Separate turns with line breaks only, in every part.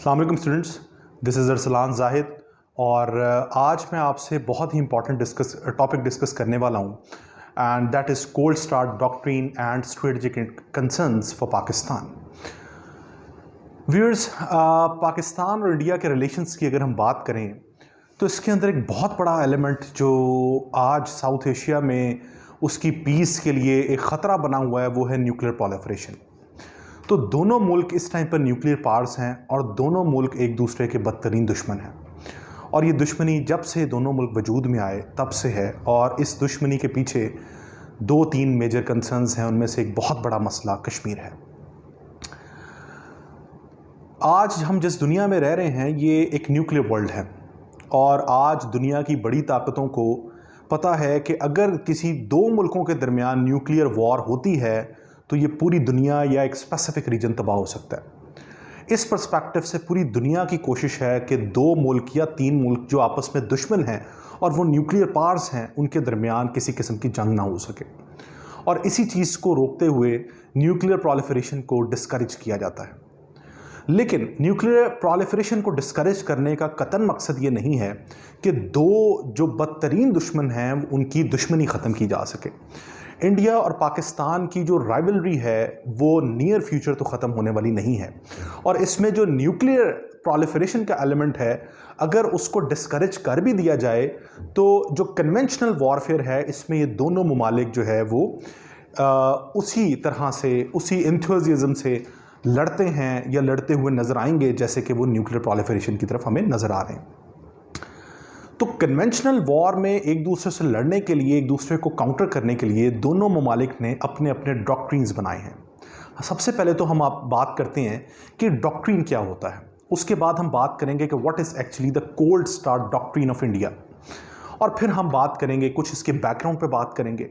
अस्सलाम वालेकुम students, this is Arsalan Zahid और आज मैं आपसे बहुत ही इंपॉर्टेंट टॉपिक डिस्कस करने वाला हूँ and that is cold start doctrine and strategic concerns for Pakistan. Viewers, Pakistan और इंडिया के रिलेशंस की अगर हम बात करें तो इसके अंदर एक बहुत बड़ा एलिमेंट जो आज साउथ एशिया में उसकी पीस के लिए एक ख़तरा बना हुआ है वो है न्यूक्लियर प्रोलिफरेशन। तो दोनों मुल्क इस टाइम पर न्यूक्लियर पावर्स हैं और दोनों मुल्क एक दूसरे के बदतरीन दुश्मन हैं और ये दुश्मनी जब से दोनों मुल्क वजूद में आए तब से है और इस दुश्मनी के पीछे दो तीन मेजर कंसर्न्स हैं। उनमें से एक बहुत बड़ा मसला कश्मीर है। आज हम जिस दुनिया में रह रहे हैं ये एक न्यूक्लियर वर्ल्ड है और आज दुनिया की बड़ी ताकतों को पता है कि अगर किसी दो मुल्कों के दरमियान न्यूक्लियर वॉर होती है तो ये पूरी दुनिया या एक स्पेसिफिक रीजन तबाह हो सकता है। इस पर्सपेक्टिव से पूरी दुनिया की कोशिश है कि दो मुल्क या तीन मुल्क जो आपस में दुश्मन हैं और वो न्यूक्लियर पावर्स हैं उनके दरमियान किसी किस्म की जंग ना हो सके और इसी चीज़ को रोकते हुए न्यूक्लियर प्रोलिफरेशन को डिस्करेज किया जाता है। लेकिन न्यूक्लियर प्रोलिफरेशन को डिस्करेज करने का कतई मकसद ये नहीं है कि दो जो बदतरीन दुश्मन हैं उनकी दुश्मनी ख़त्म की जा सके। इंडिया और पाकिस्तान की जो राइवलरी है वो नियर फ्यूचर तो ख़त्म होने वाली नहीं है और इसमें जो न्यूक्लियर प्रोलिफरेशन का एलिमेंट है अगर उसको डिस्करेज कर भी दिया जाए तो जो कन्वेंशनल वॉरफेयर है इसमें ये दोनों ममालिक जो है वो उसी तरह से उसी एंथुसियाज्म से लड़ते हैं या लड़ते हुए नज़र आएंगे जैसे कि वो न्यूक्लियर प्रोलिफरेशन की तरफ हमें नज़र आ रहे हैं। तो कन्वेंशनल वॉर में एक दूसरे से लड़ने के लिए, एक दूसरे को काउंटर करने के लिए दोनों ममालिक ने अपने अपने डॉक्ट्रिन्स बनाए हैं। सबसे पहले तो हम आप बात करते हैं कि डॉक्ट्रिन क्या होता है, उसके बाद हम बात करेंगे कि what is actually the cold start doctrine of India और फिर हम बात करेंगे कुछ इसके बैकग्राउंड पे बात करेंगे,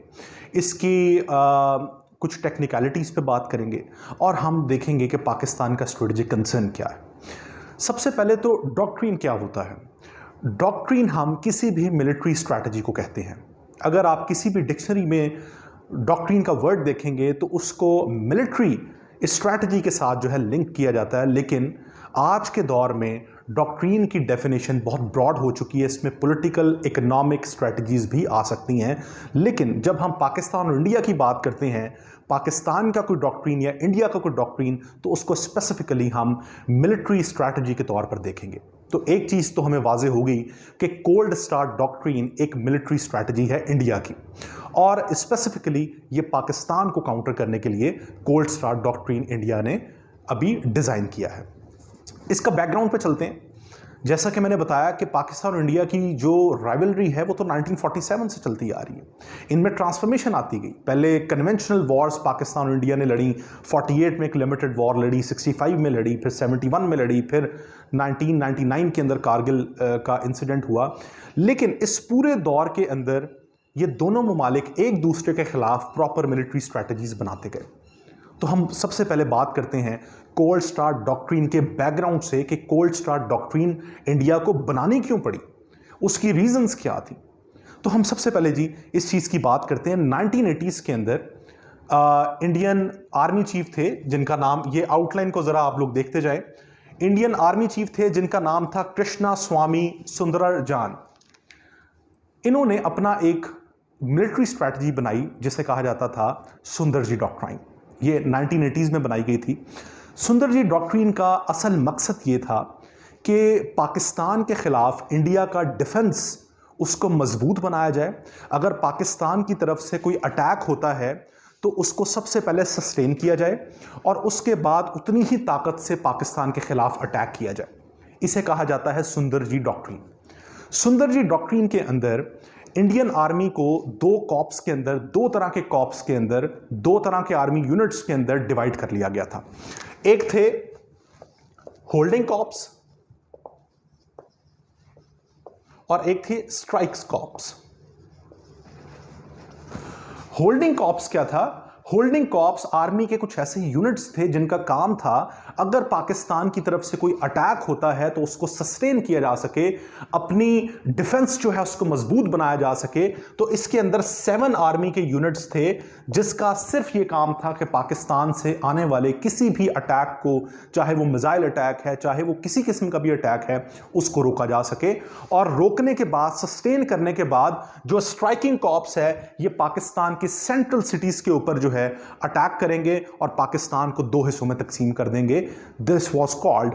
इसकी कुछ टेक्निकलिटीज़ पे बात करेंगे और हम देखेंगे कि पाकिस्तान का स्ट्रेटजिक कंसर्न क्या है। सबसे पहले तो डॉक्ट्रिन क्या होता है। डॉक्ट्रिन हम किसी भी मिलिट्री स्ट्रैटेजी को कहते हैं। अगर आप किसी भी डिक्शनरी में डॉक्ट्रिन का वर्ड देखेंगे तो उसको मिलिट्री स्ट्रैटेजी के साथ जो है लिंक किया जाता है, लेकिन आज के दौर में डॉक्ट्रिन की डेफिनेशन बहुत ब्रॉड हो चुकी है। इसमें पॉलिटिकल इकोनॉमिक स्ट्रैटेजीज भी आ सकती हैं, लेकिन जब हम पाकिस्तान और इंडिया की बात करते हैं, पाकिस्तान का कोई डॉक्ट्रिन या इंडिया का कोई डॉक्ट्रिन, तो उसको स्पेसिफिकली हम मिलिट्री स्ट्रैटेजी के तौर पर देखेंगे। तो एक चीज़ तो हमें वाजे होगी कि कोल्ड स्टार्ट डॉक्ट्रिन एक मिलिट्री स्ट्रैटेजी है इंडिया की और स्पेसिफिकली ये पाकिस्तान को काउंटर करने के लिए कोल्ड स्टार्ट डॉक्ट्रिन इंडिया ने अभी डिज़ाइन किया है। इसका बैकग्राउंड पे चलते हैं। जैसा कि मैंने बताया कि पाकिस्तान और इंडिया की जो राइवलरी है वो तो 1947 से चलती आ रही है। इनमें ट्रांसफॉर्मेशन आती गई। पहले कन्वेंशनल वॉर्स पाकिस्तान और इंडिया ने लड़ी, 48 में एक लिमिटेड वॉर लड़ी, 65 में लड़ी, फिर 71 में लड़ी, फिर 1999 के अंदर कारगिल का इंसिडेंट हुआ। लेकिन इस पूरे दौर के अंदर ये दोनों ममालिक एक दूसरे के खिलाफ प्रॉपर मिलिट्री स्ट्रैटेजीज बनाते गए। तो हम सबसे पहले बात करते हैं कोल्ड स्टार्ट डॉक्ट्रिन के बैकग्राउंड से कि कोल्ड स्टार्ट डॉक्ट्रिन इंडिया को बनानी क्यों पड़ी, उसकी रीजंस क्या थी। तो हम सबसे पहले जी इस चीज़ की बात करते हैं। 1980s के अंदर इंडियन आर्मी चीफ थे जिनका नाम, ये आउटलाइन को ज़रा आप लोग देखते जाएं। इंडियन आर्मी चीफ थे जिनका नाम था कृष्णा स्वामी सुंदराराजन। इन्होंने अपना एक मिलिट्री स्ट्रैटेजी बनाई जिसे कहा जाता था सुंदर जी डॉक्ट्राइन। ये 1980s में बनाई गई थी। सुंदर जी डॉक्ट्रिन का असल मकसद ये था कि पाकिस्तान के ख़िलाफ़ इंडिया का डिफेंस उसको मजबूत बनाया जाए। अगर पाकिस्तान की तरफ से कोई अटैक होता है तो उसको सबसे पहले सस्टेन किया जाए और उसके बाद उतनी ही ताकत से पाकिस्तान के ख़िलाफ़ अटैक किया जाए। इसे कहा जाता है सुंदर जी डॉक्ट्रिन। सुंदर जी डॉक्ट्रिन के अंदर इंडियन आर्मी को दो कॉर्प्स के अंदर, दो तरह के कॉर्प्स के अंदर, दो तरह के आर्मी यूनिट्स के अंदर डिवाइड कर लिया गया था। एक थे होल्डिंग कॉर्प्स और एक थे स्ट्राइक्स कॉर्प्स। होल्डिंग कॉर्प्स क्या था? होल्डिंग कॉर्प्स आर्मी के कुछ ऐसे यूनिट्स थे जिनका काम था अगर पाकिस्तान की तरफ से कोई अटैक होता है तो उसको सस्टेन किया जा सके, अपनी डिफेंस जो है उसको मजबूत बनाया जा सके। तो इसके अंदर 7 आर्मी के यूनिट्स थे जिसका सिर्फ ये काम था कि पाकिस्तान से आने वाले किसी भी अटैक को, चाहे वो मिसाइल अटैक है, चाहे वो किसी किस्म का भी अटैक है, उसको रोका जा सके। और रोकने के बाद, सस्टेन करने के बाद जो स्ट्राइकिंग कॉर्प्स है ये पाकिस्तान की सेंट्रल सिटीज के ऊपर जो है अटैक करेंगे और पाकिस्तान को 2 हिस्सों में तकसीम कर देंगे। This was called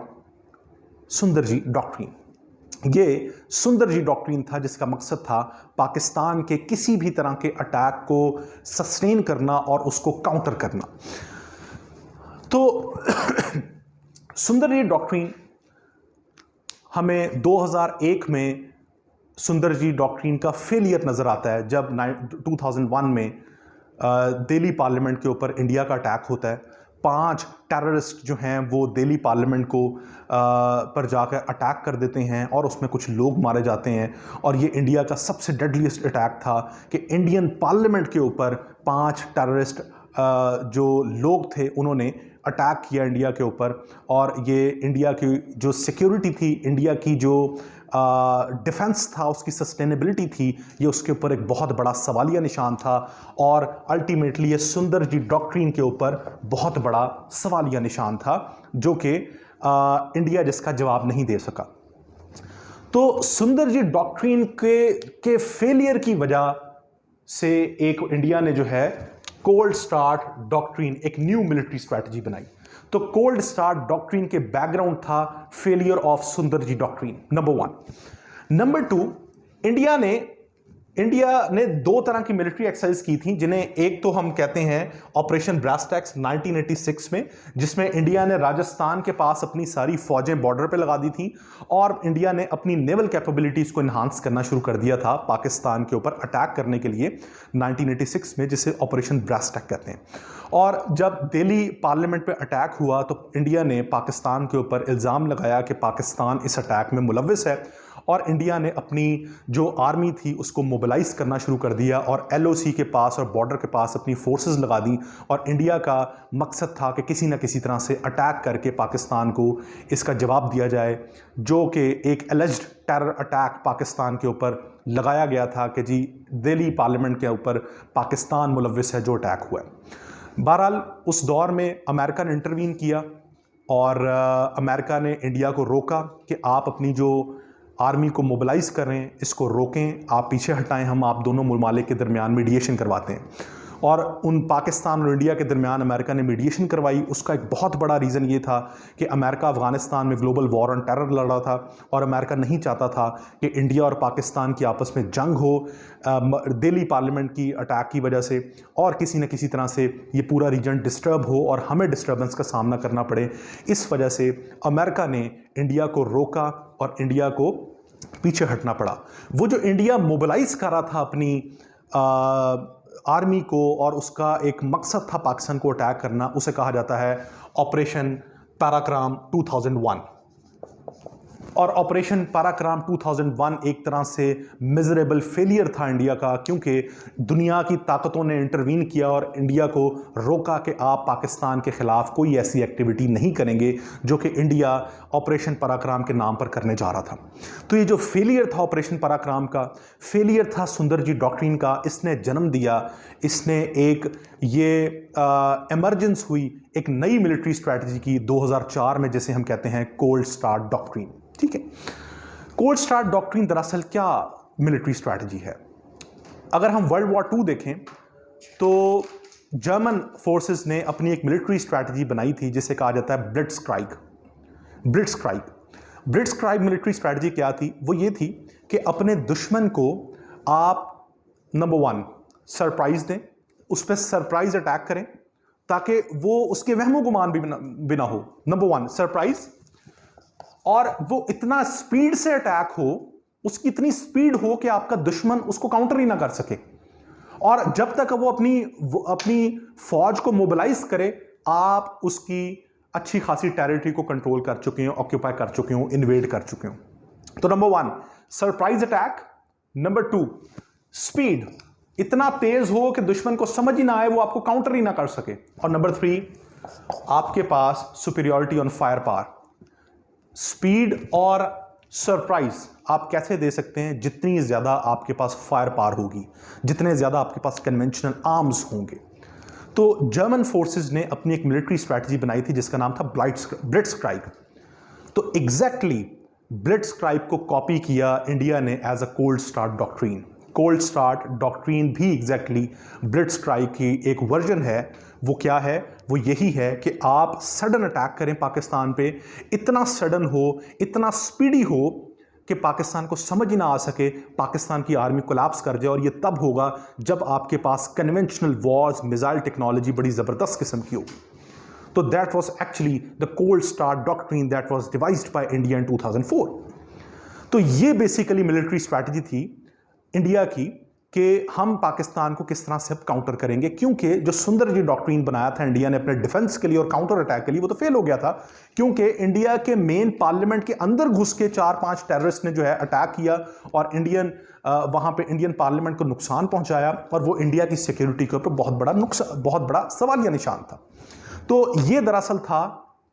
Sundarji doctrine. ये सुंदरजी डॉक्ट्रिन था जिसका मकसद था पाकिस्तान के किसी भी तरह के अटैक को सस्टेन करना और उसको काउंटर करना। तो सुंदरजी डॉक्ट्रिन हमें 2001 में सुंदरजी डॉक्ट्रिन का फेलियर नजर आता है जब 2001 में दिल्ली पार्लियामेंट के ऊपर इंडिया का अटैक होता है। 5 टेररिस्ट जो हैं वो दिल्ली पार्लियामेंट को पर जाकर अटैक कर देते हैं और उसमें कुछ लोग मारे जाते हैं। और ये इंडिया का सबसे डेडलीस्ट अटैक था कि इंडियन पार्लियामेंट के ऊपर 5 टेररिस्ट जो लोग थे उन्होंने अटैक किया इंडिया के ऊपर। और ये इंडिया की जो सिक्योरिटी थी, इंडिया की जो डिफेंस था, उसकी सस्टेनेबिलिटी थी, ये उसके ऊपर एक बहुत बड़ा सवालिया निशान था। और अल्टीमेटली ये सुंदरजी डॉक्ट्रिन के ऊपर बहुत बड़ा सवालिया निशान था जो कि इंडिया जिसका जवाब नहीं दे सका। तो सुंदरजी डॉक्ट्रिन के फेलियर की वजह से एक इंडिया ने जो है कोल्ड स्टार्ट डॉक्ट्रिन, एक न्यू मिलिट्री स्ट्रैटेजी बनाई। तो कोल्ड स्टार्ट डॉक्ट्रिन के बैकग्राउंड था failure of Sundarji doctrine, number 1। Number 2, India ने 2 तरह की मिलिट्री एक्सरसाइज की थी, जिन्हें एक तो हम कहते हैं ऑपरेशन ब्रास टैक्स 1986 में, जिसमें इंडिया ने राजस्थान के पास अपनी सारी फौजें बॉर्डर पे लगा दी थी और इंडिया ने अपनी नेवल कैपेबिलिटीज को इन्हांस करना शुरू कर दिया था पाकिस्तान के ऊपर अटैक करने के लिए 1986 में, जिसे ऑपरेशन ब्रास टैक कहते हैं। और जब दिल्ली पार्लियामेंट पे अटैक हुआ तो इंडिया ने पाकिस्तान के ऊपर इल्ज़ाम लगाया कि पाकिस्तान इस अटैक में मुलव्विस है और इंडिया ने अपनी जो आर्मी थी उसको मोबिलाइज करना शुरू कर दिया और LOC के पास और बॉर्डर के पास अपनी फोर्सेस लगा दी। और इंडिया का मकसद था कि किसी न किसी तरह से अटैक करके पाकिस्तान को इसका जवाब दिया जाए, जो कि एक एलिज्ड टेरर अटैक पाकिस्तान के ऊपर लगाया गया था कि जी दिल्ली पार्लियामेंट के ऊपर पाकिस्तान मुलव्विस है जो अटैक हुआ है। बहरहाल उस दौर में अमेरिका ने इंटरवीन किया और अमेरिका ने इंडिया को रोका कि आप अपनी जो आर्मी को मोबिलाइज करें, इसको रोकें, आप पीछे हटाएं, हम आप दोनों मुमालिक के दरमियान मीडिएशन करवाते हैं। और उन पाकिस्तान और इंडिया के दरमियान अमेरिका ने मीडिएशन करवाई। उसका एक बहुत बड़ा रीज़न ये था कि अमेरिका अफ़गानिस्तान में ग्लोबल वॉर ऑन टेरर लड़ रहा था और अमेरिका नहीं चाहता था कि इंडिया और पाकिस्तान की आपस में जंग हो दिल्ली पार्लियामेंट की अटैक की वजह से, और किसी न किसी तरह से ये पूरा रीजन डिस्टर्ब हो और हमें डिस्टर्बेंस का सामना करना पड़े। इस वजह से अमेरिका ने इंडिया को रोका और इंडिया को पीछे हटना पड़ा। वो जो इंडिया मोबिलाइज कर रहा था अपनी आर्मी को और उसका एक मकसद था पाकिस्तान को अटैक करना, उसे कहा जाता है ऑपरेशन पराक्रम 2001। और ऑपरेशन पराक्रम 2001 एक तरह से मिजरेबल फेलियर था इंडिया का, क्योंकि दुनिया की ताकतों ने इंटरवीन किया और इंडिया को रोका कि आप पाकिस्तान के खिलाफ कोई ऐसी एक्टिविटी नहीं करेंगे जो कि इंडिया ऑपरेशन पराक्रम के नाम पर करने जा रहा था। तो ये जो फेलियर था ऑपरेशन पराक्रम का, फेलियर था सुंदरजी डॉक्ट्रिन का, इसने जन्म दिया, इसने एक ये एमरजेंस हुई एक नई मिलिट्री स्ट्रैटेजी की 2004 में, जिसे हम कहते हैं कोल्ड स्टार्ट डॉक्ट्रिन। ठीक है, कोल्ड स्टार्ट डॉक्ट्रिन दरअसल क्या मिलिट्री स्ट्रैटेजी है? अगर हम वर्ल्ड वॉर 2 देखें तो जर्मन फोर्सेस ने अपनी एक मिलिट्री स्ट्रैटेजी बनाई थी जिसे कहा जाता है ब्लिट्सक्राइग। ब्लिट्सक्राइग मिलिट्री स्ट्रैटेजी क्या थी? वो ये थी कि अपने दुश्मन को आप नंबर 1 सरप्राइज दें, उस पर सरप्राइज अटैक करें ताकि वो उसके वहमो गुमान भी ना हो। नंबर 1 सरप्राइज, और वो इतना स्पीड से अटैक हो, उसकी इतनी स्पीड हो कि आपका दुश्मन उसको काउंटर ही ना कर सके। और जब तक वो अपनी फौज को मोबिलाइज करे, आप उसकी अच्छी खासी टेरिटरी को कंट्रोल कर चुके हो, ऑक्यूपाई कर चुके हो, इन्वेड कर चुके हो। तो number 1 surprise attack, number 2 speed, इतना तेज हो कि दुश्मन को समझ ही ना आए, वो आपको काउंटर ही ना कर सके। और नंबर 3, आपके पास superiority on fire power. Speed और सरप्राइज आप कैसे दे सकते हैं? जितनी ज्यादा आपके पास फायर पावर होगी, जितने ज्यादा आपके पास कन्वेंशनल आर्म्स होंगे। तो जर्मन फोर्सेस ने अपनी एक मिलिट्री स्ट्रैटेजी बनाई थी जिसका नाम था ब्लिट्सक्राइग। तो एग्जैक्टली ब्लिट्सक्राइग को कॉपी किया इंडिया ने as a cold start doctrine. Cold start doctrine भी एग्जैक्टली ब्लिट्सक्राइग की एक वर्जन है। वो क्या है? वो यही है कि आप सडन अटैक करें पाकिस्तान पे, इतना सडन हो, इतना स्पीडी हो कि पाकिस्तान को समझ ही ना आ सके, पाकिस्तान की आर्मी कोलैप्स कर जाए। और ये तब होगा जब आपके पास कन्वेंशनल वॉर्स, मिसाइल टेक्नोलॉजी बड़ी ज़बरदस्त किस्म की होगी। तो that was actually the cold start doctrine that was devised by India in 2004। तो ये बेसिकली मिलिट्री स्ट्रैटेजी थी इंडिया की कि हम पाकिस्तान को किस तरह से अब काउंटर करेंगे, क्योंकि जो सुंदर जी डॉक्ट्रीन बनाया था इंडिया ने अपने डिफेंस के लिए और काउंटर अटैक के लिए, वो तो फेल हो गया था, क्योंकि इंडिया के मेन पार्लियामेंट के अंदर घुस के 4-5 टेररिस्ट ने जो है अटैक किया और वहां पे इंडियन पार्लियामेंट को नुकसान पहुंचाया, और वो इंडिया की सिक्योरिटी के ऊपर बहुत बड़ा सवालिया निशान था। तो ये दरअसल था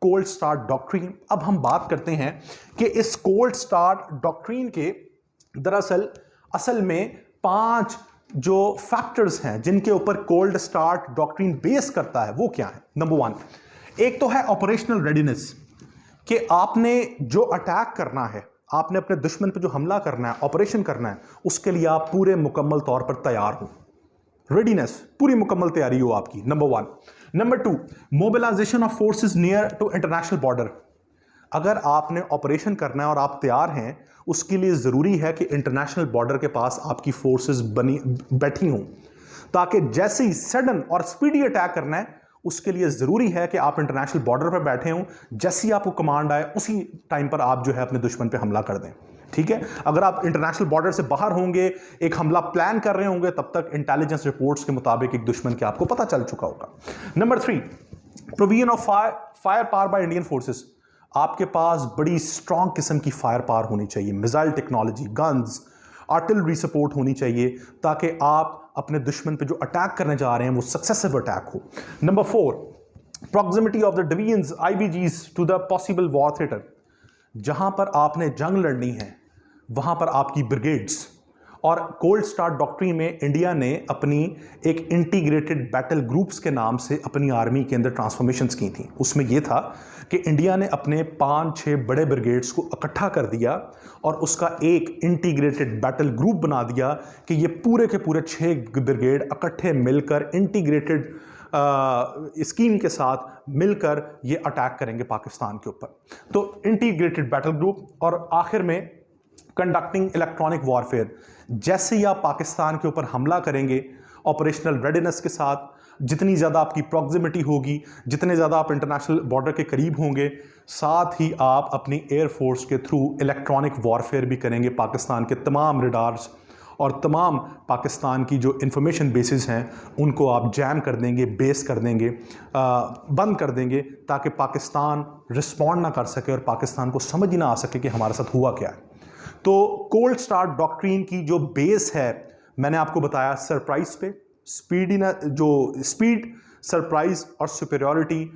कोल्ड स्टार्ट डॉक्ट्रीन। अब हम बात करते हैं कि इस कोल्ड स्टार्ट डॉक्ट्रीन के दरअसल असल में 5 जो फैक्टर्स हैं जिनके ऊपर कोल्ड स्टार्ट डॉक्ट्रीन बेस करता है, वो क्या है? नंबर 1, एक तो है ऑपरेशनल रेडीनेस, कि आपने जो अटैक करना है, आपने अपने दुश्मन पर जो हमला करना है, ऑपरेशन करना है, उसके लिए आप पूरे मुकम्मल तौर पर तैयार हो। रेडीनेस, पूरी मुकम्मल तैयारी हो आपकी, number 1। Number 2, mobilisation of forces near to international border. अगर आपने ऑपरेशन करना है और आप तैयार हैं, उसके लिए ज़रूरी है कि इंटरनेशनल बॉर्डर के पास आपकी फोर्सेस बैठी हों, ताकि जैसे ही सडन और स्पीडी अटैक करना है, उसके लिए ज़रूरी है कि आप इंटरनेशनल बॉर्डर पर बैठे हों। जैसे ही आपको कमांड आए, उसी टाइम पर आप जो है अपने दुश्मन पर हमला कर दें। ठीक है? अगर आप इंटरनेशनल बॉर्डर से बाहर होंगे, एक हमला प्लान कर रहे होंगे, तब तक इंटेलिजेंस रिपोर्ट्स के मुताबिक एक दुश्मन के आपको पता चल चुका होगा। Number 3, provision of fire power by Indian forces. आपके पास बड़ी स्ट्रांग किस्म की फायर पावर होनी चाहिए, missile technology, guns, artillery support होनी चाहिए, ताकि आप अपने दुश्मन पे जो अटैक करने जा रहे हैं वो सक्सेसिव अटैक हो। Number 4, proximity of the divisions, IBGs to the possible war theatre. जहां पर आपने जंग लड़नी है, वहां पर आपकी ब्रिगेड्स। और कोल्ड स्टार्ट डॉक्ट्रीन में इंडिया ने अपनी एक इंटीग्रेटेड बैटल ग्रुप्स के नाम से अपनी आर्मी के अंदर ट्रांसफॉर्मेशंस की थी। उसमें यह था कि इंडिया ने अपने 5-6 बड़े ब्रिगेड्स को इकट्ठा कर दिया और उसका एक इंटीग्रेटेड बैटल ग्रुप बना दिया कि ये पूरे के पूरे 6 ब्रिगेड इकट्ठे मिलकर इंटीग्रेटेड स्कीम के साथ मिलकर ये अटैक करेंगे पाकिस्तान के ऊपर। तो इंटीग्रेटेड बैटल ग्रुप। और आखिर में कंडक्टिंग इलेक्ट्रॉनिक वॉरफेयर। जैसे ही आप पाकिस्तान के ऊपर हमला करेंगे, ऑपरेशनल रेडीनेस के साथ, जितनी ज़्यादा आपकी प्रॉक्सिमिटी होगी, जितने ज़्यादा आप इंटरनेशनल बॉर्डर के करीब होंगे, साथ ही आप अपनी एयरफोर्स के थ्रू इलेक्ट्रॉनिक वॉरफेयर भी करेंगे। पाकिस्तान के तमाम रडार्स और तमाम पाकिस्तान की जो इंफॉर्मेशन बेसिस हैं उनको आप जैम कर देंगे, बेस कर देंगे, बंद कर देंगे, ताकि पाकिस्तान रिस्पॉन्ड ना कर सके और पाकिस्तान को समझ ही ना आ सके कि हमारे साथ हुआ क्या है। तो कोल्ड स्टार्ट डॉक्ट्रीन की जो बेस है, मैंने आपको बताया सरप्राइज पे, स्पीड, सरप्राइज और superiority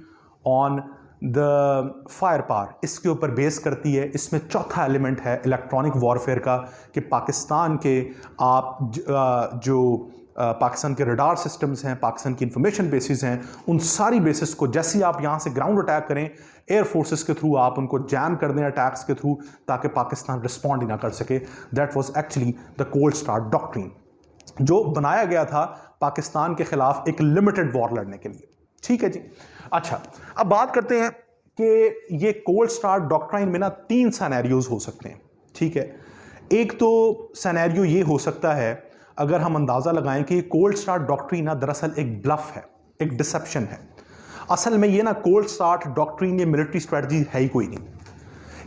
on the fire power, इसके ऊपर बेस करती है। इसमें चौथा एलिमेंट है इलेक्ट्रॉनिक वॉरफेयर का, कि पाकिस्तान के पाकिस्तान के रडार सिस्टम्स हैं, पाकिस्तान की इंफॉर्मेशन बेसिस हैं, उन सारी बेसिस को जैसे ही आप यहाँ से ग्राउंड अटैक करें, एयर फोर्सेस के थ्रू आप उनको जैम कर दें अटैक्स के थ्रू, ताकि पाकिस्तान रिस्पॉन्ड ही ना कर सके। That was actually the cold start doctrine, जो बनाया गया था पाकिस्तान के खिलाफ एक लिमिटेड वॉर लड़ने के लिए। ठीक है जी। अच्छा, अब बात करते हैं कि ये कोल्ड स्टार्ट डॉक्ट्राइन में ना 3 सिनेरियोज हो सकते हैं। ठीक है, एक तो सिनेरियो ये हो सकता है, अगर हम अंदाज़ा लगाएं कि कोल्ड स्टार्ट डॉक्ट्रीन ना दरअसल एक ब्लफ है, एक डिसेप्शन है। असल में ये ना कोल्ड स्टार्ट डॉक्ट्रीन, ये मिलिट्री स्ट्रेटजी है ही कोई नहीं।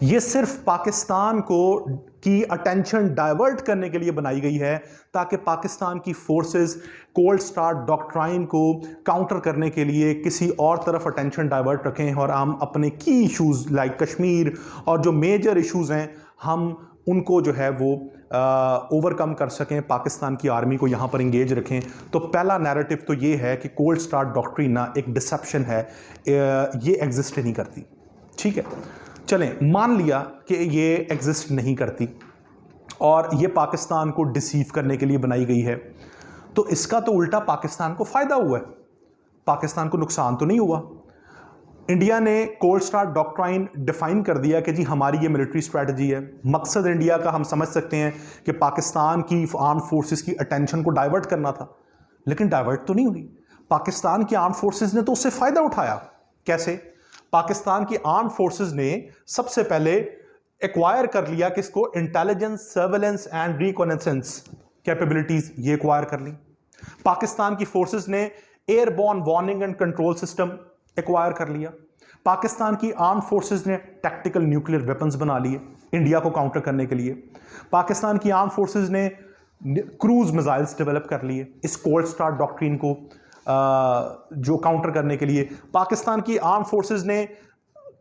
ये सिर्फ पाकिस्तान की अटेंशन डाइवर्ट करने के लिए बनाई गई है, ताकि पाकिस्तान की फोर्सेस कोल्ड स्टार्ट डॉक्ट्राइन को काउंटर करने के लिए किसी और तरफ अटेंशन डाइवर्ट रखें और हम अपने की इश्यूज लाइक कश्मीर और जो मेजर इश्यूज हैं हम उनको जो है वो ओवरकम कर सकें, पाकिस्तान की आर्मी को यहाँ पर इंगेज रखें। तो पहला नैरेटिव तो ये है कि कोल्ड स्टार्ट डॉक्ट्रिन ना एक डिसेप्शन है, ये एग्जिस्ट नहीं करती। ठीक है, चलें मान लिया कि ये एग्जिस्ट नहीं करती और ये पाकिस्तान को डिसीव करने के लिए बनाई गई है, तो इसका तो उल्टा पाकिस्तान को फ़ायदा हुआ है, पाकिस्तान को नुकसान तो नहीं हुआ। इंडिया ने कोल्ड स्टार्ट डॉक्ट्राइन डिफाइन कर दिया कि जी हमारी ये मिलिट्री स्ट्रैटेजी है। मकसद इंडिया का हम समझ सकते हैं कि पाकिस्तान की आर्म फोर्सेस की अटेंशन को डाइवर्ट करना था, लेकिन डाइवर्ट तो नहीं हुई। पाकिस्तान की आर्म फोर्सेस ने तो उससे फ़ायदा उठाया। कैसे? पाकिस्तान की आर्म फोर्सेस ने सबसे पहले एक्वायर कर लिया किसको? Intelligence, surveillance and reconnaissance capabilities ये एक्वायर कर ली। पाकिस्तान की फोर्सेस ने airborne warning and control system acquire कर लिया। पाकिस्तान की आर्म फोर्सेस ने टैक्टिकल न्यूक्लियर वेपन्स बना लिए इंडिया को काउंटर करने के लिए। पाकिस्तान की आर्म फोर्सेस ने क्रूज मिसाइल्स डेवलप कर लिए इस कोल्ड स्टार्ट डॉक्ट्रिन को जो काउंटर करने के लिए। पाकिस्तान की आर्म फोर्सेस ने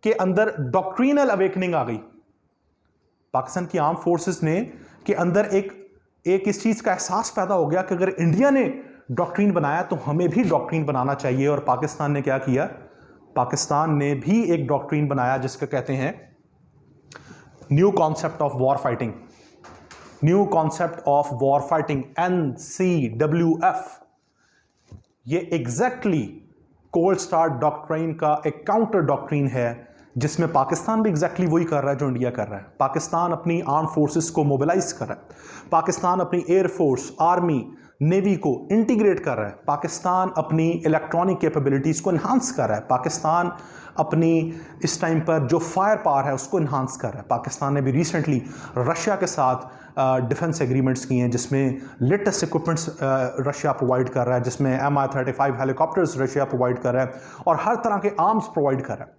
के अंदर डॉक्ट्रिनल अवेकनिंग आ गई। पाकिस्तान की आर्म फोर्सेस ने के अंदर एक इस चीज का एहसास पैदा हो गया कि अगर इंडिया ने डॉक्ट्रिन बनाया तो हमें भी डॉक्ट्रिन बनाना चाहिए। और पाकिस्तान ने क्या किया? पाकिस्तान ने भी एक डॉक्ट्रिन बनाया जिसका कहते हैं new concept of war fighting, new concept of war fighting, NCWF। ये एग्जैक्टली कोल्ड स्टार्ट डॉक्ट्रिन का एक काउंटर डॉक्ट्रिन है जिसमें पाकिस्तान भी एग्जैक्टली वही कर रहा है जो इंडिया कर रहा है। पाकिस्तान अपनी आर्म फोर्सेस को मोबिलाइज कर रहा है, पाकिस्तान अपनी एयरफोर्स, आर्मी, नेवी को इंटीग्रेट कर रहा है, पाकिस्तान अपनी इलेक्ट्रॉनिक कैपेबिलिटीज़ को इन्हांस कर रहा है, पाकिस्तान अपनी इस टाइम पर जो फायर पावर है उसको इन्हांस कर रहा है। पाकिस्तान ने भी रिसेंटली रशिया के साथ डिफेंस एग्रीमेंट्स किए हैं जिसमें लेटेस्ट इक्विपमेंट्स रशिया प्रोवाइड कर रहा है, जिसमें Mi-35 हेलीकॉप्टर्स रशिया प्रोवाइड कर रहा है और हर तरह के आर्म्स प्रोवाइड कर रहा है।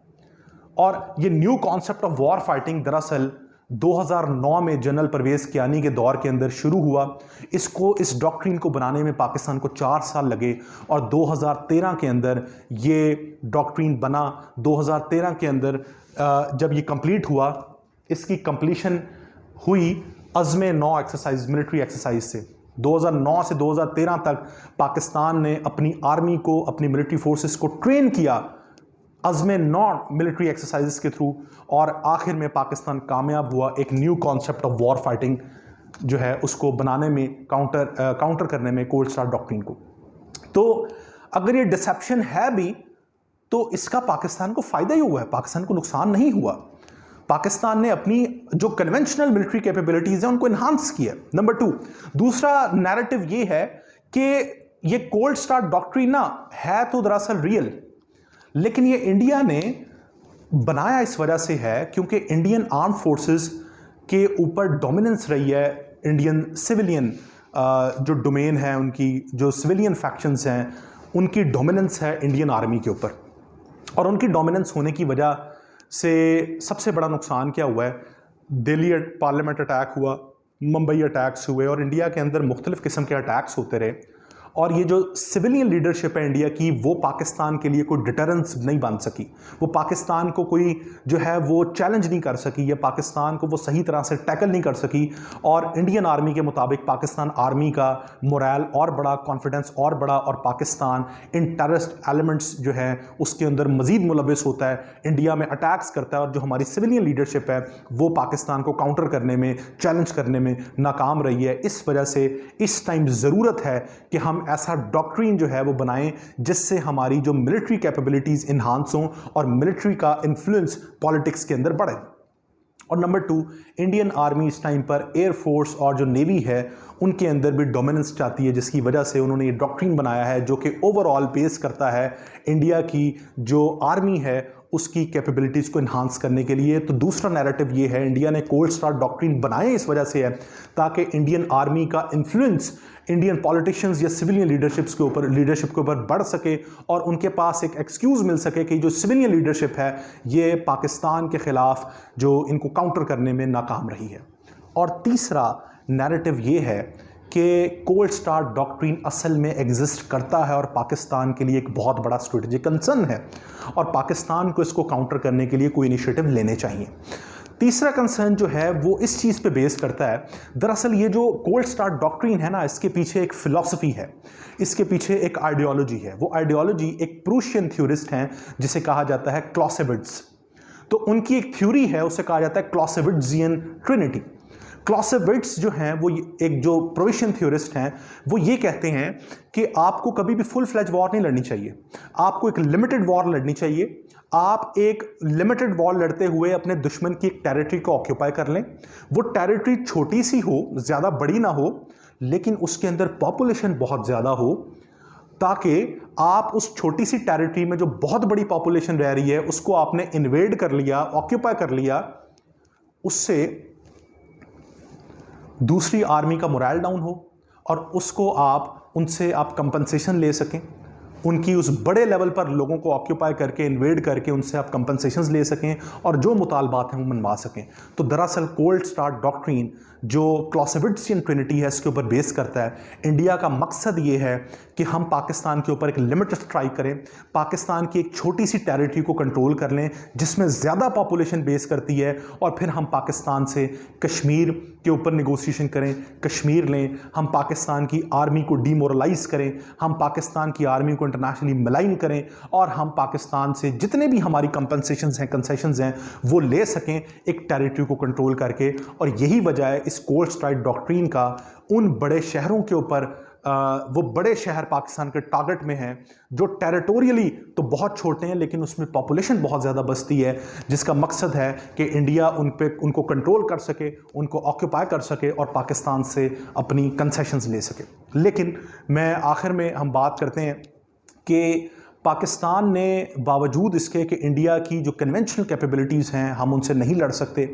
और ये new concept of war fighting दरअसल 2009 में जनरल परवेज कियानी के दौर के अंदर शुरू हुआ। इस डॉक्ट्रिन को बनाने में पाकिस्तान को 4 साल लगे और 2013 के अंदर ये डॉक्ट्रिन बना। 2013 के अंदर जब ये कंप्लीट हुआ, इसकी कंप्लीशन हुई अज़्म-ए-नौ एक्सरसाइज, मिलिट्री एक्सरसाइज से। 2009 से 2013 तक पाकिस्तान ने अपनी आर्मी को, अपनी मिलिट्री फोर्सेस को ट्रेन किया अज़्म-ए-नौ मिलिट्री एक्सरसाइजेस के थ्रू, और आखिर में पाकिस्तान कामयाब हुआ एक new concept of war fighting जो है उसको बनाने में, काउंटर करने में कोल्ड स्टार्ट डॉक्ट्रिन को। तो अगर ये डिसेप्शन है भी तो इसका पाकिस्तान को फायदा ही हुआ है, पाकिस्तान को नुकसान नहीं हुआ। पाकिस्तान ने अपनी जो कन्वेंशनल मिलिट्री कैपेबिलिटीज हैं उनको इन्हांस किया। नंबर 2, दूसरा नैरेटिव ये है कि ये कोल्ड स्टार्ट डॉक्ट्रिन ना है तो दरअसल रियल, लेकिन ये इंडिया ने बनाया इस वजह से है क्योंकि इंडियन आर्म फोर्सेस के ऊपर डोमिनेंस रही है इंडियन सिविलियन जो डोमेन है, उनकी जो सिविलियन फैक्शंस हैं उनकी डोमिनेंस है इंडियन आर्मी के ऊपर। और उनकी डोमिनेंस होने की वजह से सबसे बड़ा नुकसान क्या हुआ है? दिल्ली पार्लियामेंट अटैक हुआ, मुंबई अटैक्स हुए और इंडिया के अंदर मुख्तलिफ़ किस्म के अटैक्स होते रहे। और ये जो सिविलियन लीडरशिप है इंडिया की, वो पाकिस्तान के लिए कोई डिटरेंस नहीं बन सकी, वो पाकिस्तान को कोई जो है वो चैलेंज नहीं कर सकी, या पाकिस्तान को वो सही तरह से टैकल नहीं कर सकी। और इंडियन आर्मी के मुताबिक पाकिस्तान आर्मी का मोरल और बड़ा, कॉन्फिडेंस और बड़ा, और पाकिस्तान इन टेररिस्ट एलिमेंट्स जो है उसके अंदर मज़ीद मुलविस होता है, इंडिया में अटैक्स करता है। और जो हमारी सिविलियन लीडरशिप है वो पाकिस्तान को काउंटर करने में, चैलेंज करने में नाकाम रही है। इस वजह से इस टाइम ज़रूरत है कि हम ऐसा डॉक्ट्रिन जो है वो बनाएं जिससे हमारी जो मिलिट्री कैपेबिलिटीज इन्हांस हों और मिलिट्री का इन्फ्लुएंस पॉलिटिक्स के अंदर बढ़े। और नंबर 2, इंडियन आर्मी इस टाइम पर एयरफोर्स और जो नेवी है उनके अंदर भी डोमिनेंस चाहती है, जिसकी वजह से उन्होंने ये डॉक्ट्रिन बनाया है जो कि ओवरऑल बेस करता है इंडिया की जो आर्मी है उसकी कैपेबिलिटीज़ को इन्हांस करने के लिए। तो दूसरा नैरेटिव ये है, इंडिया ने कोल्ड स्टार्ट डॉक्ट्रिन बनाए इस वजह से है ताकि इंडियन आर्मी का इन्फ्लुएंस इंडियन पॉलिटिशियंस या सिविलियन लीडरशिप के ऊपर बढ़ सके और उनके पास एक एक्सक्यूज़ मिल सके कि जो सिविलियन लीडरशिप है ये पाकिस्तान के ख़िलाफ़ जो इनको काउंटर करने में नाकाम रही है। और तीसरा नैरेटिव ये है कि कोल्ड स्टार्ट डॉक्ट्रिन असल में एग्जिस्ट करता है और पाकिस्तान के लिए एक बहुत बड़ा स्ट्रेटेजिक कंसर्न है और पाकिस्तान को इसको काउंटर करने के लिए कोई इनिशिएटिव लेने चाहिए। तीसरा कंसर्न जो है वो इस चीज़ पे बेस करता है, दरअसल ये जो कोल्ड स्टार्ट डॉक्ट्रिन है ना, इसके पीछे एक फिलॉसफी है, इसके पीछे एक आइडियोलॉजी है। वो आइडियोलॉजी एक प्रूशियन थ्योरिस्ट हैं जिसे कहा जाता है क्लॉसेविट्ज। तो उनकी एक थ्योरी है, उसे कहा जाता है क्लॉसेविट्जियन ट्रिनिटी। क्लॉसेविट्ज जो हैं वो एक जो प्रूशियन थ्योरिस्ट हैं, वो ये कहते हैं कि आपको कभी भी फुल फ्लैज वॉर नहीं लड़नी चाहिए, आपको एक लिमिटेड वॉर लड़नी चाहिए। आप एक लिमिटेड वॉर लड़ते हुए अपने दुश्मन की एक टेरिटरी को ऑक्यूपाई कर लें। वो टेरिटरी छोटी सी हो, ज़्यादा बड़ी ना हो, लेकिन उसके अंदर पॉपुलेशन बहुत ज़्यादा हो, ताकि आप उस छोटी सी टेरिटरी में जो बहुत बड़ी पॉपुलेशन रह रही है उसको आपने इन्वेड कर लिया, ऑक्यूपाई कर लिया, उससे दूसरी आर्मी का मोरल डाउन हो और उसको उनसे आप कंपनसेशन ले सकें, उनकी उस बड़े लेवल पर लोगों को ऑक्यूपाई करके, इन्वेड करके उनसे आप कंपनसेशंस ले सकें और जो मुतालबात हैं वो मनवा सकें। तो दरअसल कोल्ड स्टार्ट डॉक्ट्रिन जो क्लॉसेविट्जियन ट्रिनिटी है इसके ऊपर बेस करता है। इंडिया का मकसद ये है कि हम पाकिस्तान के ऊपर एक लिमिटेड स्ट्राइक करें, पाकिस्तान की एक छोटी सी टेरिटरी को कंट्रोल कर लें जिसमें ज़्यादा पॉपुलेशन बेस करती है, और फिर हम पाकिस्तान से कश्मीर के ऊपर निगोशिएशन करें, कश्मीर लें, हम पाकिस्तान की आर्मी को डीमोरलाइज करें, हम पाकिस्तान की आर्मी को इंटरनेशनली मलाइन करें और हम पाकिस्तान से जितने भी हमारी कंपनसेशंस हैं, कंसेशंस हैं, वो ले सकें एक टेरिटरी को कंट्रोल करके। और यही वजह है इस कोल्ड स्ट्राइक डॉक्ट्रिन का उन बड़े शहरों के ऊपर, वो बड़े शहर पाकिस्तान के टारगेट में हैं जो टेरिटोरियली तो बहुत छोटे हैं लेकिन उसमें पॉपुलेशन बहुत ज़्यादा बसती है, जिसका मकसद है कि इंडिया उनको कंट्रोल कर सके, उनको ऑक्यूपाई कर सके और पाकिस्तान से अपनी कंसेशंस ले सके। लेकिन मैं आखिर में हम बात करते हैं कि पाकिस्तान ने बावजूद इसके कि इंडिया की जो कन्वेंशनल कैपेबिलिटीज़ हैं हम उनसे नहीं लड़ सकते।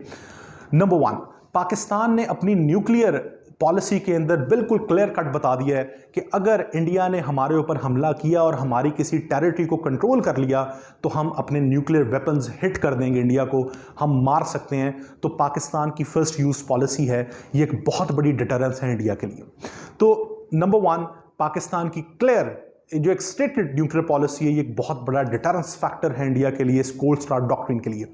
नंबर 1, पाकिस्तान ने अपनी न्यूक्लियर पॉलिसी के अंदर बिल्कुल क्लियर कट बता दिया है कि अगर इंडिया ने हमारे ऊपर हमला किया और हमारी किसी टेरिटरी को कंट्रोल कर लिया तो हम अपने न्यूक्लियर वेपन्स हिट कर देंगे, इंडिया को हम मार सकते हैं। तो पाकिस्तान की फर्स्ट यूज़ पॉलिसी है, ये एक बहुत बड़ी डिटरेंस है इंडिया के लिए। तो नंबर 1, पाकिस्तान की क्लियर जो एक स्टेटेड न्यूक्लियर पॉलिसी है, ये एक बहुत बड़ा डिटरेंस फैक्टर है इंडिया के लिए, इस कोल्ड स्टार्ट डॉक्ट्रिन के लिए।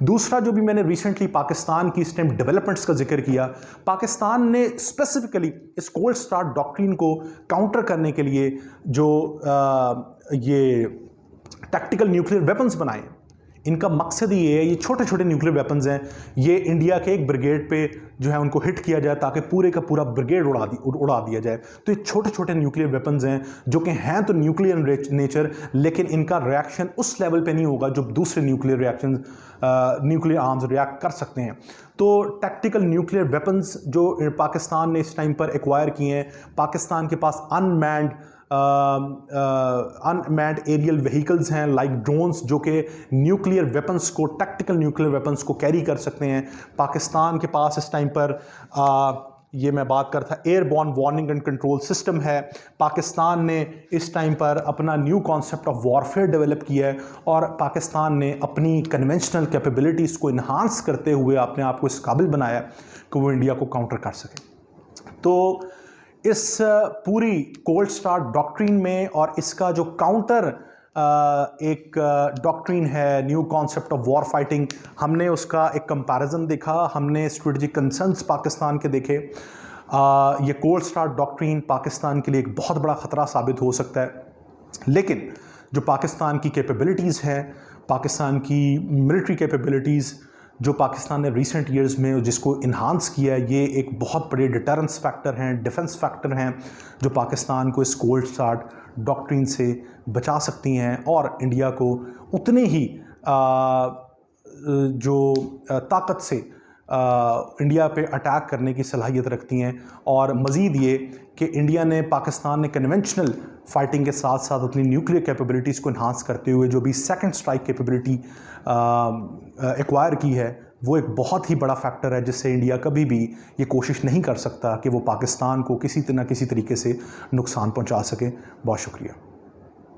दूसरा, जो भी मैंने रिसेंटली पाकिस्तान की इस टाइम डेवलपमेंट्स का जिक्र किया, पाकिस्तान ने स्पेसिफिकली इस कोल्ड स्टार्ट डॉक्ट्रिन को काउंटर करने के लिए जो ये टैक्टिकल न्यूक्लियर वेपन्स बनाए, इनका मकसद ही ये है, ये छोटे छोटे न्यूक्लियर वेपन्स हैं, ये इंडिया के एक ब्रिगेड पे जो है उनको हिट किया जाए ताकि पूरे का पूरा ब्रिगेड उड़ा दिया जाए। तो ये छोटे छोटे न्यूक्लियर वेपन्स हैं जो कि हैं तो न्यूक्लियर नेचर, लेकिन इनका रिएक्शन उस लेवल पे नहीं होगा जो दूसरे न्यूक्लियर आर्म्स रिएक्ट कर सकते हैं। तो टैक्टिकल न्यूक्लियर वेपन्स जो पाकिस्तान ने इस टाइम पर एक्वायर किए हैं, पाकिस्तान के पास अनमैन्ड एरियल व्हीकल्स हैं लाइक ड्रोन्स जो कि न्यूक्लियर वेपन्स को, टैक्टिकल न्यूक्लियर वेपन्स को कैरी कर सकते हैं। पाकिस्तान के पास इस टाइम पर ये मैं बात कर था airborne warning and control system है। पाकिस्तान ने इस टाइम पर अपना new concept of warfare develop किया है और पाकिस्तान ने अपनी कन्वेंशनल कैपेबिलिटीज़ को इन्हांस करते हुए अपने आप को इस काबिल बनाया कि वो इंडिया को काउंटर कर सके। तो इस पूरी कोल्ड स्टार्ट डॉक्ट्रिन में और इसका जो काउंटर एक डॉक्ट्रिन है, new concept of war fighting, हमने उसका एक कंपैरिजन देखा, हमने स्ट्रेटेजिक कंसर्न्स पाकिस्तान के देखे। ये कोल्ड स्टार्ट डॉक्ट्रिन पाकिस्तान के लिए एक बहुत बड़ा ख़तरा साबित हो सकता है, लेकिन जो पाकिस्तान की कैपेबिलिटीज़ हैं, पाकिस्तान की मिलिट्री कैपेबिलिटीज़ जो पाकिस्तान ने रिसेंट ईयर्स में जिसको इन्हांस किया है, ये एक बहुत बड़े डिटरेंस फैक्टर हैं, डिफेंस फैक्टर हैं जो पाकिस्तान को इस कोल्ड स्टार्ट डॉक्ट्रिन से बचा सकती हैं और इंडिया को उतने ही जो ताकत से इंडिया पे अटैक करने की सलाहियत रखती हैं। और मज़ीद ये कि पाकिस्तान ने कन्वेंशनल फाइटिंग के साथ साथ अपनी न्यूक्लियर कैपेबिलिटीज़ को इन्हांस करते हुए जो भी सेकंड स्ट्राइक कैपेबिलिटी एक्वायर की है, वो एक बहुत ही बड़ा फैक्टर है जिससे इंडिया कभी भी ये कोशिश नहीं कर सकता कि वो पाकिस्तान को किसी न किसी तरीके से नुकसान पहुंचा सके। बहुत शुक्रिया।